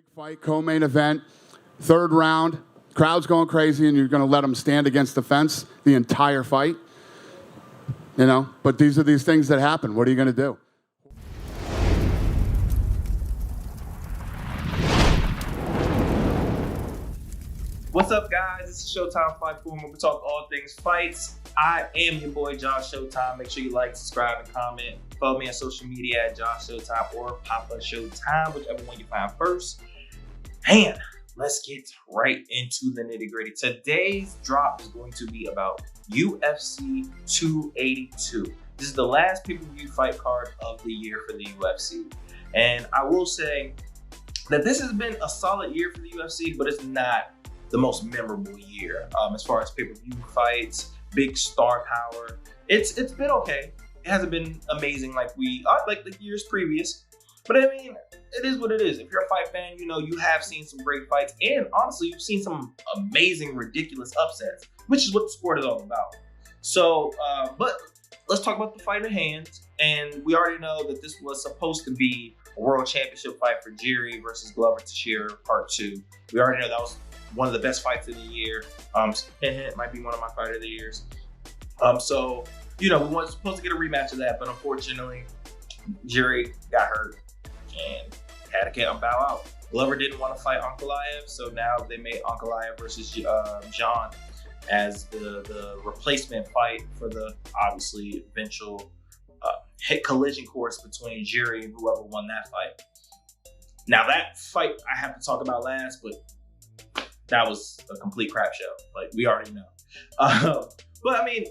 Big fight, co-main event, third round, crowd's going crazy, and you're going to let them stand against the fence the entire fight? You know, but these are these things that happen. What are you going to do? What's up, guys? This is Showtime Fight Forum, where we talk all things fights. I am your boy, Josh Showtime. Make sure you like, subscribe, and comment. Follow me on social media at Josh Showtime or Papa Showtime, whichever one you find first. Man, let's get right into the nitty-gritty. Today's drop is going to be about UFC 282. This is the last pay-per-view fight card of the year for the UFC. And I will say that this has been a solid year for the UFC, but it's not the most memorable year as far as pay-per-view fights, big star power. It's been okay. It hasn't been amazing like the years previous, but I mean, it is what it is. If you're a fight fan, you know you have seen some great fights, and honestly, you've seen some amazing, ridiculous upsets, which is what the sport is all about. So, but let's talk about the fight at hand. And we already know that this was supposed to be a world championship fight for Jiri versus Glover Teixeira, part 2. We already know that was one of the best fights of the year. It might be one of my fight of the years. So, you know, we weren't supposed to get a rematch of that, but unfortunately, Jiri got hurt and had to get him bow out. Glover didn't want to fight Ankalaev, so now they made Ankalaev versus Jean as the replacement fight for the obviously eventual hit collision course between Jiri and whoever won that fight. Now that fight I have to talk about last, but that was a complete crap show. Like, we already know. But I mean,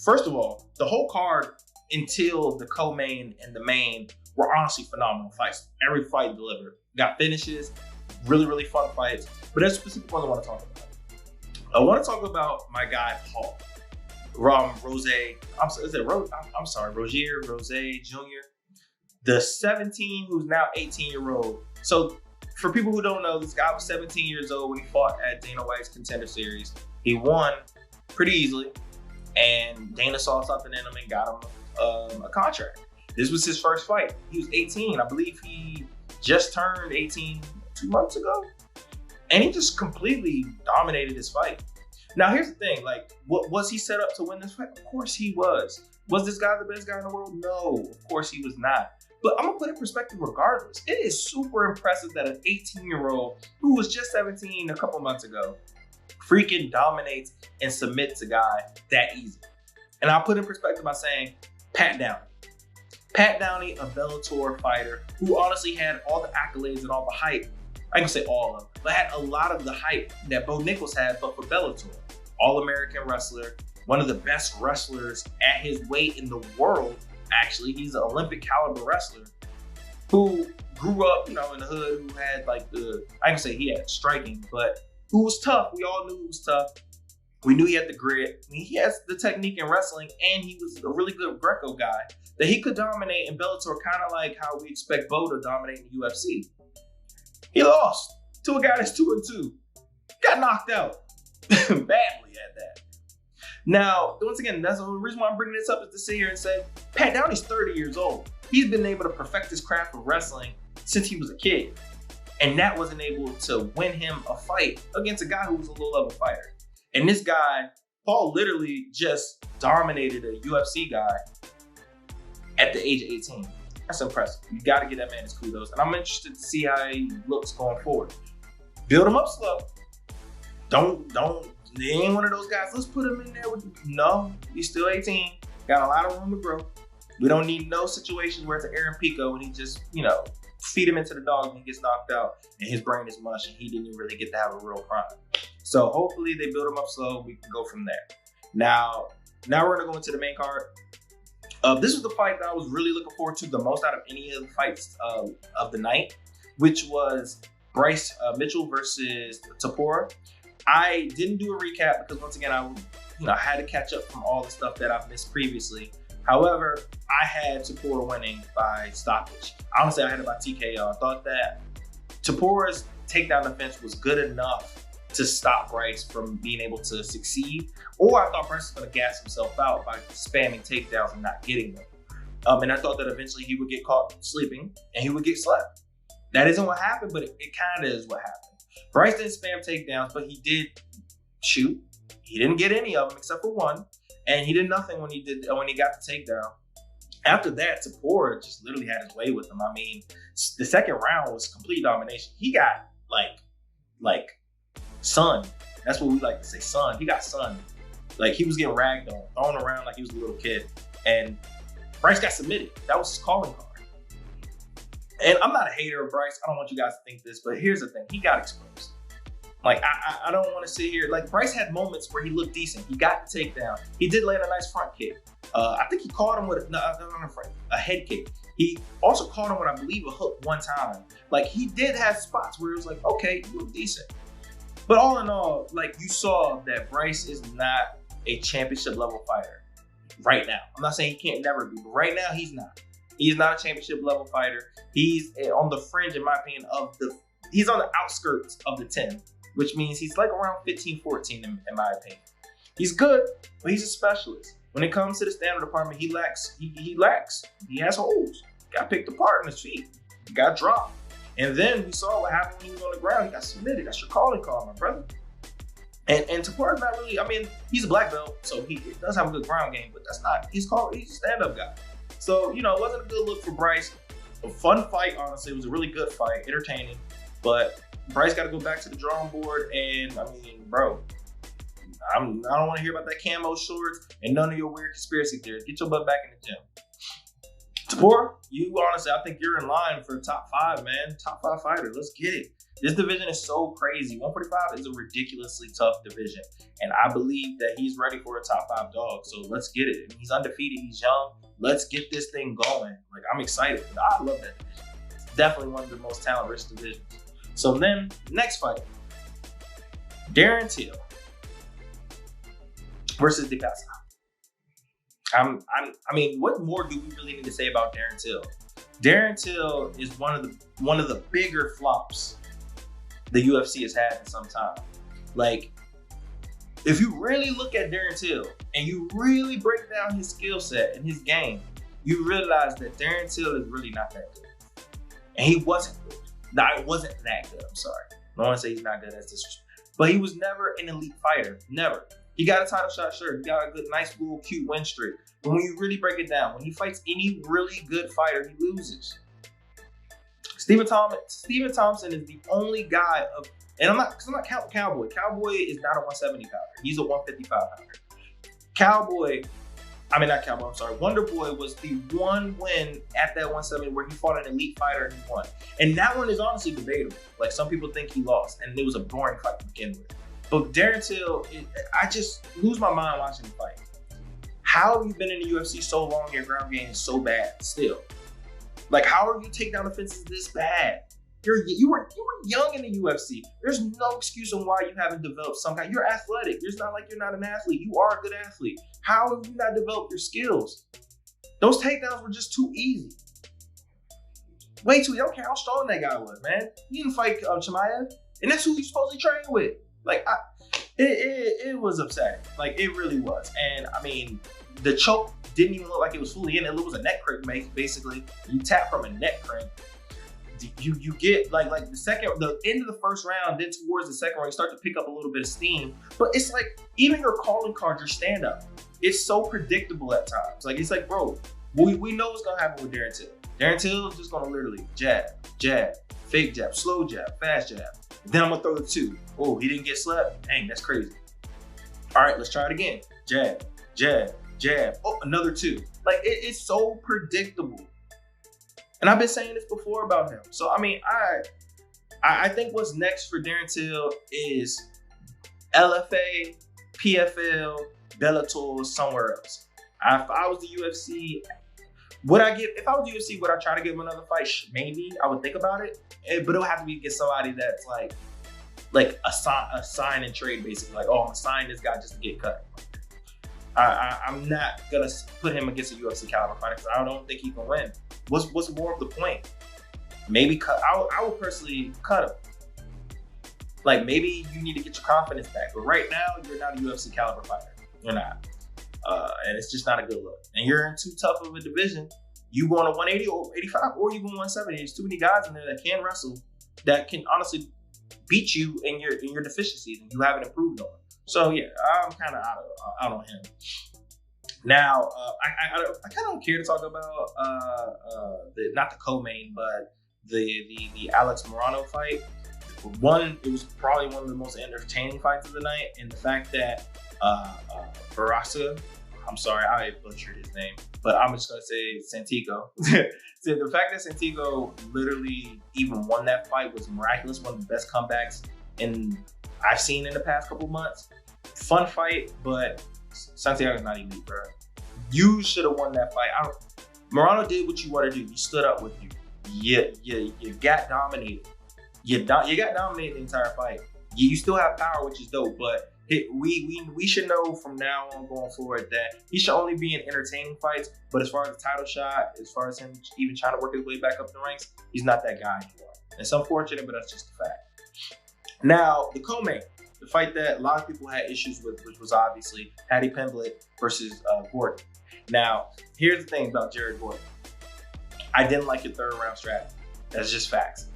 first of all, the whole card until the co-main and the main were honestly phenomenal fights. Every fight delivered. Got finishes, really, really fun fights. But there's specific ones I want to talk about. I want to talk about my guy, Paul. Roger Jr. The 17, who's now 18-year-old. So, for people who don't know, this guy was 17 years old when he fought at Dana White's Contender Series. He won pretty easily, and Dana saw something in him and got him a contract. This was his first fight. He was 18. I believe he just turned 18 2 months ago, and he just completely dominated his fight. Now, here's the thing. Like, was he set up to win this fight? Of course he was. Was this guy the best guy in the world? No, of course he was not. But I'm gonna put it in perspective regardless. It is super impressive that an 18-year-old who was just 17 a couple months ago freaking dominates and submits a guy that easy. And I'll put it in perspective by saying Pat Downey. Pat Downey, a Bellator fighter who honestly had all the accolades and all the hype. I can say all of them, but had a lot of the hype that Bo Nichols had, but for Bellator. All-American wrestler, one of the best wrestlers at his weight in the world. Actually, he's an Olympic caliber wrestler who grew up, you know, in the hood, who had like I can say he had striking, but who was tough. We all knew he was tough. We knew he had the grit. I mean, he has the technique in wrestling, and he was a really good Greco guy that he could dominate in Bellator, kind of like how we expect Bo to dominate in the UFC. He lost to a guy that's 2-2. Got knocked out badly at that. Now, once again, that's the reason why I'm bringing this up is to sit here and say, Pat Downey's 30 years old. He's been able to perfect his craft of wrestling since he was a kid. And that wasn't able to win him a fight against a guy who was a low-level fighter. And this guy, Paul, literally just dominated a UFC guy at the age of 18. That's impressive. You got to get that man his kudos. And I'm interested to see how he looks going forward. Build him up slow. He ain't one of those guys, let's put him in there with no, he's still 18. Got a lot of room to grow. We don't need no situations where it's an Aaron Pico and he just, you know, feed him into the dog and he gets knocked out and his brain is mush and he didn't even really get to have a real prime. So hopefully they build him up slow. We can go from there. Now we're gonna go into the main card. This was the fight that I was really looking forward to the most out of any of the fights of the night, which was Bryce Mitchell versus Topuria. I didn't do a recap because once again, I had to catch up from all the stuff that I've missed previously. However, I had Topuria winning by stoppage. Honestly, I had it by TKO. I thought that Topuria's takedown defense was good enough to stop Bryce from being able to succeed. Or I thought Bryce was going to gas himself out by spamming takedowns and not getting them. And I thought that eventually he would get caught sleeping and he would get slapped. That isn't what happened, but it kind of is what happened. Bryce didn't spam takedowns, but he did shoot. He didn't get any of them except for one, and he did nothing when he got the takedown. After that, Topuria just literally had his way with him. I mean, the second round was complete domination. He got like sun. That's what we like to say, sun. He got sun. Like, he was getting ragged on, thrown around like he was a little kid. And Bryce got submitted. That was his calling card. And I'm not a hater of Bryce. I don't want you guys to think this, but here's the thing. He got exposed. Like, I don't want to sit here. Like, Bryce had moments where he looked decent. He got the takedown. He did land a nice front kick. I think he caught him with a head kick. He also caught him with, I believe, a hook one time. Like, he did have spots where it was like, okay, you look decent. But all in all, like, you saw that Bryce is not a championship level fighter right now. I'm not saying he can't never be, but right now he's not. He's not a championship level fighter. He's on the fringe, in my opinion, he's on the outskirts of the 10, which means he's like around 15, 14 in my opinion. He's good, but he's a specialist. When it comes to the standard department, he lacks. He has holes. Got picked apart in his feet. He got dropped. And then we saw what happened when he was on the ground. He got submitted. That's your calling card, my brother. And Topuria's not really, I mean, he's a black belt, so he does have a good ground game, but that's not, he's a stand-up guy. So, you know, it wasn't a good look for Bryce. A fun fight, honestly. It was a really good fight, entertaining. But Bryce got to go back to the drawing board. And, I mean, bro, I don't want to hear about that camo shorts and none of your weird conspiracy theories. Get your butt back in the gym. Topuria, you honestly, I think you're in line for top 5, man. Top 5 fighter. Let's get it. This division is so crazy. 145 is a ridiculously tough division. And I believe that he's ready for a top 5 dog. So let's get it. He's undefeated. He's young. Let's get this thing going. Like, I'm excited. I love that division. It's definitely one of the most talent-rich divisions. So then, next fight. Darren Till versus Dricus. I mean, what more do we really need to say about Darren Till? Darren Till is one of the bigger flops the UFC has had in some time. Like, if you really look at Darren Till and you really break down his skill set and his game, you realize that Darren Till is really not that good. And he wasn't good. No, it wasn't that good. I'm sorry. I don't want to say he's not good. That's disrespect. But he was never an elite fighter. Never. He got a title shot, sure. He got a good, nice, little, cute win streak. But when you really break it down, when he fights any really good fighter, he loses. Stephen Thompson is the only guy and I'm not counting Cowboy. Cowboy is not a 170 pounder. He's a 155 pounder. Wonder Boy was the one win at that 170 where he fought an elite fighter and he won. And that one is honestly debatable. Like, some people think he lost, and it was a boring fight to begin with. But Darren Till, I just lose my mind watching the fight. How have you been in the UFC so long, your ground game is so bad still? Like, how are you take down offenses this bad? You were young in the UFC. There's no excuse on why you haven't developed some kind. You're athletic. It's not like you're not an athlete. You are a good athlete. How have you not developed your skills? Those takedowns were just too easy. Way too easy. I don't care how strong that guy was, man. He didn't fight Chimaev, and that's who he's supposed to train with. Like, it was upsetting. Like, it really was. And I mean, the choke didn't even look like it was fully in. It was a neck crank, basically. You tap from a neck crank. You get like the end of the first round, then towards the second round, you start to pick up a little bit of steam. But it's like, even your calling card, your stand up, it's so predictable at times. Like, it's like, bro, we know what's gonna happen with Darren Till. Darren Till is just gonna literally jab, fake jab, slow jab, fast jab. Then I'm gonna throw the 2. Oh, he didn't get slapped. Dang, that's crazy. All right, let's try it again. Jab. Oh, another 2. Like, it's so predictable. And I've been saying this before about him. So, I mean, I think what's next for Darren Till is LFA, PFL, Bellator, somewhere else. If I was the UFC, would I try to give him another fight? Maybe. I would think about it. But it'll have to be against somebody that's like a sign and trade, basically. Like, oh, I'm gonna sign this guy just to get cut. I'm not gonna put him against a UFC caliber fighter because I don't think he can win. What's more of the point? Maybe cut. I would personally cut him. Like, maybe you need to get your confidence back. But right now, you're not a UFC caliber fighter. You're not. And it's just not a good look. And you're in too tough of a division. You going to 180 or 85, or you going 170. There's too many guys in there that can wrestle, that can honestly beat you in your deficiencies, and you haven't improved on. So yeah, I'm kind of out on him. Now, I kind of don't care to talk about not the co-main, but the Alex Murano fight. One, it was probably one of the most entertaining fights of the night, and the fact that Barasa, I'm sorry, I butchered his name, but I'm just gonna say Santiago. So the fact that Santiago literally even won that fight was miraculous. One of the best comebacks I've seen in the past couple months. Fun fight, but Santiago's not elite, bro. You should have won that fight. Murano did what you want to do. You stood up with you. You got dominated. You got dominated the entire fight. You still have power, which is dope, but we should know from now on going forward that he should only be in entertaining fights. But as far as the title shot, as far as him even trying to work his way back up the ranks, he's not that guy anymore. It's unfortunate, but that's just a fact. Now, the co-main, the fight that a lot of people had issues with, which was obviously Paddy Pimblett versus Gordon. Now, here's the thing about Jared Gordon. I didn't like your third round strategy. That's just facts.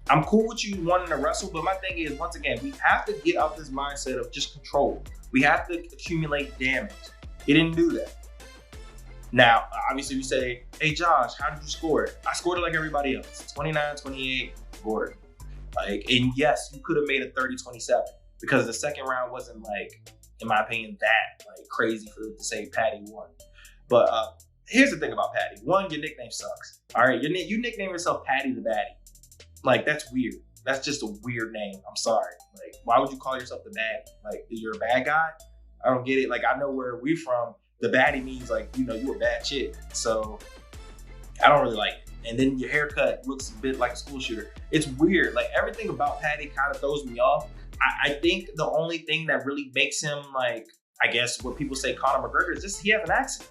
I'm cool with you wanting to wrestle, but my thing is, once again, we have to get out this mindset of just control. We have to accumulate damage. He didn't do that. Now, obviously, we say, hey, Josh, how did you score it? I scored it like everybody else. 29-28, Gordon. And yes, you could have made it 30-27 because the second round wasn't in my opinion, that crazy for to say Paddy won. But here's the thing about Paddy. One, your nickname sucks. All right, you nickname yourself Paddy the Baddie. That's weird. That's just a weird name. I'm sorry. Why would you call yourself the Baddie? You're a bad guy? I don't get it. I know where we're from. The Baddie means you a bad chick. So I don't really like it. And then your haircut looks a bit like a school shooter. It's weird. Everything about Paddy kind of throws me off. I think the only thing that really makes him I guess what people say Conor McGregor is just he has an accent.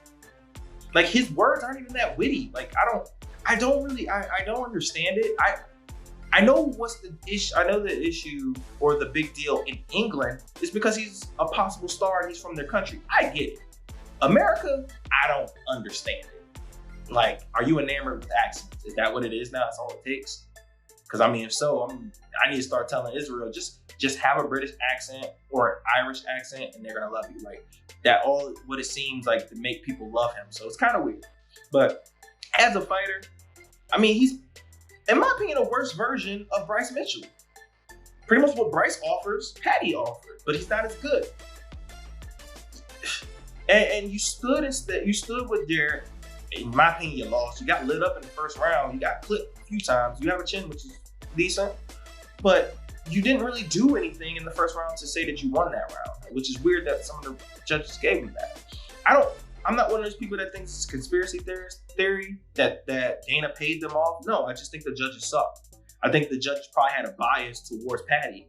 His words aren't even that witty. I don't understand it. I know what's the issue. I know the issue or the big deal in England is because he's a possible star and he's from their country. I get it. America, I don't understand it. Are you enamored with accents? Is that what it is now? That's all it takes? Because if so, I need to start telling Israel just have a British accent or an Irish accent, and they're gonna love you. That all what it seems like to make people love him. So it's kind of weird. But as a fighter, he's, in my opinion, a worse version of Bryce Mitchell. Pretty much what Bryce offers, Paddy offered, but he's not as good. And you stood with Jared. In my opinion, you lost. You got lit up in the first round. You got clipped a few times. You have a chin, which is decent, but you didn't really do anything in the first round to say that you won that round, which is weird that some of the judges gave him that. I'm not one of those people that thinks it's conspiracy theory that Dana paid them off. No, I just think the judges suck. I think the judges probably had a bias towards Paddy.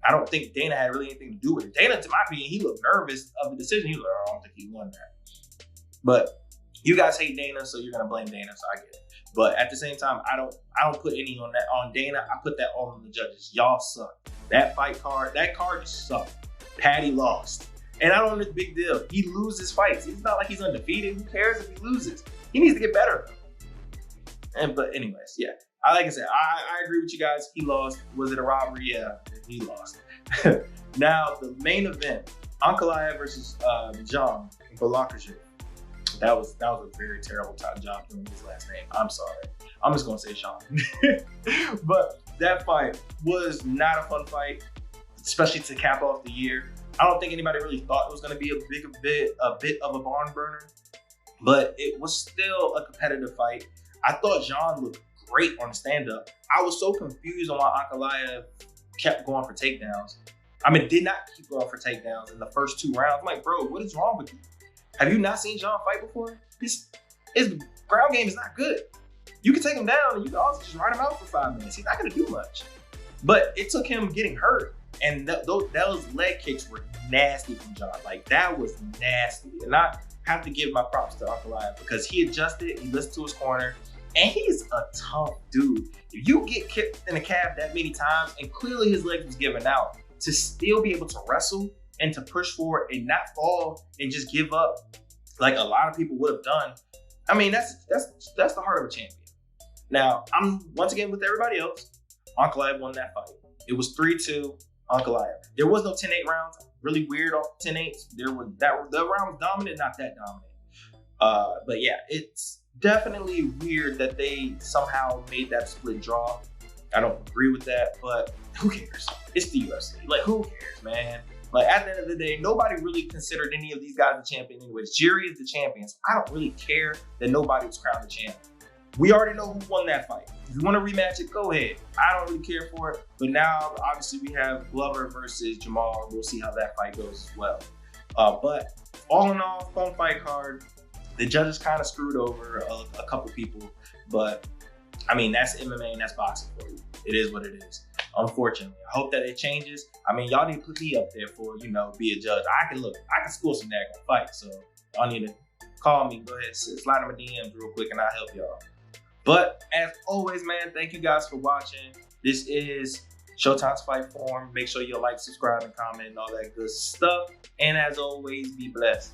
I don't think Dana had really anything to do with it. Dana, to my opinion, he looked nervous of the decision. He was like, I don't think he won that. But you guys hate Dana, so you're gonna blame Dana, so I get it. But at the same time, I don't put any on Dana. I put that all on the judges. Y'all suck. That card just sucked. Paddy lost. And I don't know the big deal. He loses fights. It's not like he's undefeated. Who cares if he loses? He needs to get better. But anyways, yeah. Like I said, I agree with you guys. He lost. Was it a robbery? Yeah, he lost. Now, the main event, Ankalaev versus John Balakajiv. That was a very terrible job doing his last name. I'm sorry. I'm just gonna say Sean. But that fight was not a fun fight, especially to cap off the year. I don't think anybody really thought it was gonna be a bit of a barn burner, but it was still a competitive fight. I thought Jean looked great on the stand-up. I was so confused on why Ankalaev kept going for takedowns. Did not keep going for takedowns in the first 2 rounds. I'm like, bro, what is wrong with you? Have you not seen John fight before? His ground game is not good. You can take him down and you can also just ride him out for 5 minutes. He's not going to do much. But it took him getting hurt. And those leg kicks were nasty from John. That was nasty. And I have to give my props to Ankalaev because he adjusted, he listened to his corner, and he's a tough dude. If you get kicked in the calf that many times, and clearly his leg was giving out, to still be able to wrestle and to push forward and not fall and just give up like a lot of people would have done, I mean, that's the heart of a champion. Now, I'm once again with everybody else. Ankalaev won that fight. It was 3-2 Ankalaev. There was no 10-8 rounds. Really weird off 10-8s. The round was dominant, not that dominant. But yeah, it's definitely weird that they somehow made that split draw. I don't agree with that, but who cares? It's the UFC. Like, who cares, man? Like, at the end of the day, nobody really considered any of these guys a champion anyways. Jerry is the champions. I don't really care that nobody was crowned a champion. We already know who won that fight. If you want to rematch it, go ahead. I don't really care for it. But now, obviously, we have Glover versus Jamal. We'll see how that fight goes as well. But all in all, fun fight card. The judges kind of screwed over a couple people. But, I mean, that's MMA and that's boxing for you. It is what it is. Unfortunately, I hope that it changes. I mean, y'all need to put me up there for, be a judge. I can score some daggone fights. So y'all need to call me. Go ahead, slide in my DMs real quick and I'll help y'all. But as always, man, thank you guys for watching. This is Showtime's Fight Form. Make sure you like, subscribe, and comment and all that good stuff. And as always, be blessed.